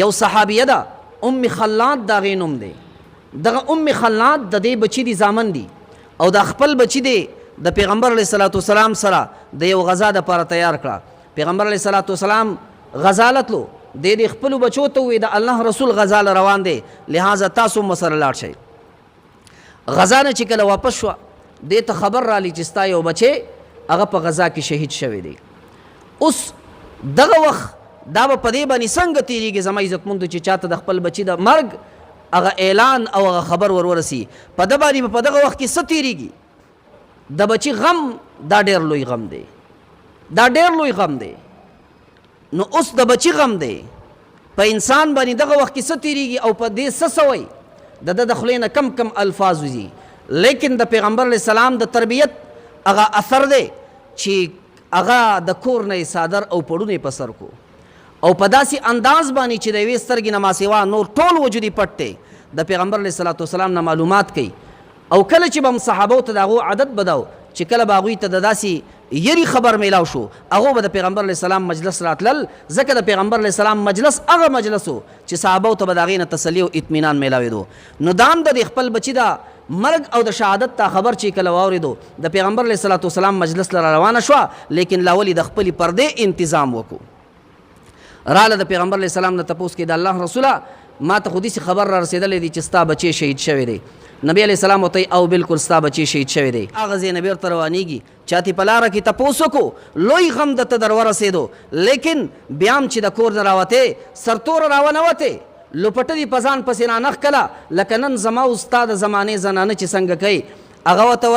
یو صحابیه ده ام خلاد د هغې نوم دی. دغه ام خلاد د دې بچي دي زامن دي او د خپل بچي دی د پیغمبر علیه صلات وسلام سره د یو غزا دپاره تیار کړه. پیغمبر علیه صلات وسلام غزا لتلو د خپلو بچو ته ووایي د الله رسول غزا له روان دی، لہذا تاسو هم ورسره لاړ شئ. غزا نه چې کله واپس شوه دې ته خبر رالی چې ستا یو بچی هغه په غزا کې شهید شوی دی. اوس دغه وخت دا به په دې باندې څنګه تېرېږي زما عزتمندو چې چاته د خپل بچي د مرګ هغه اعلان او هغه خبر ورورسي، په ده باندې په دغه وخت کې څه تېرېږي؟ د بچي غم دا ډېر لوی غم دی، دا ډېر لوی غم دی. نو اوس د بچي غم دی، په انسان باندې دغه وخت کې څه تېرېږي او په دې څه سوی د ده د خولې نه کم کم الفاظ وځي. لیکن د پیغمبر علیه السلام د تربیت هغه اثر دی چې هغه د کور نه یې څادر او پړونه په سر کو او په داسې انداز باندې چې د یوې سترګې نه ماسیوا نور ټول وجود یې پټ دی. د پیغمبر علیه صلات وسلام نه معلومات کوي او کله چې به هم صحابو ته د هغو عادت بدو چې کله به هغوی ته د داسې یری خبر میلاو شو هغو به د پیغمبر علیه السلام مجلس راتلل، ځکه د پیغمبر علیه السلام مجلس هغه مجلس و چې صحابو ته به د هغې نه تسلي او اطمینان میلاوېدو. نو دا هم د خپل بچي د مرګ او د شهادت تا خبر چې کله واورېدو د پیغمبر علیه صلات وسلام مجلس له روانه شوه، لیکن لا ولې د خپلې پردې انتظام وکړو. راله د پیغمبر علیه السلام نه تپوس کې د الله رسوله ما ته خو داسې خبر را رسېدلی دی چې ستا بچی شهید شوی دی. نبی علیه السلام ورته او بالکل ستا بچی شهید شوی دی. هغه ځای نه بیرته روانېږي، چاته په لاره کې تپوس وکړو، لوی غم درته در ورسېدو، لیکن بیا هم چې د کور نه راوتې سرتوره راونوتې لوپټه دې په ځان پسې رانخ کله لکه نن زما او ستا د زمانې زنانه چې څنګه کوي. هغه ورته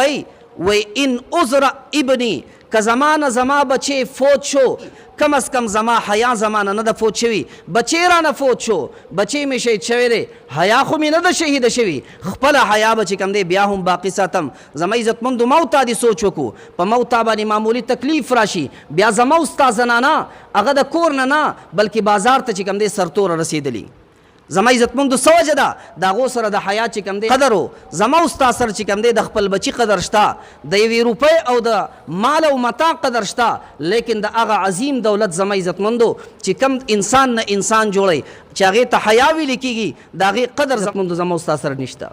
وایي ان عذر ابني که زما نه زما بچی فوت شو کم از کم زما حیا زمانه نه ده فوت شوي، بچی رانه فوت شو، بچی مې شهید شوی دی، حیا خو مې نه ده شهیده شوي، خپله حیا به چې کوم دی بیا هم باقي ساتم. زما عزتمندو موتا دې سوچ وکړو، په موتا باندې معمولي تکلیف راشي بیا زما او ستا زنانه هغه د کور نه بلکې بازار ته چې کوم دی سرتوره رسېدلي. زما عزتمندو څه وجه ده د هغو سره د حیا چې کوم دی قدر و، زما او ستا سره چې کوم دی د خپل بچي قدر شته، د یوې روپۍ او د مال او متاع قدر شته، لیکن د هغه عظیم دولت زما عزتمندو چې کم انسان نه انسان جوړی چې هغې ته حیا ویلې کېږي د هغې قدر عزتمندو زما او ستا سره نشته.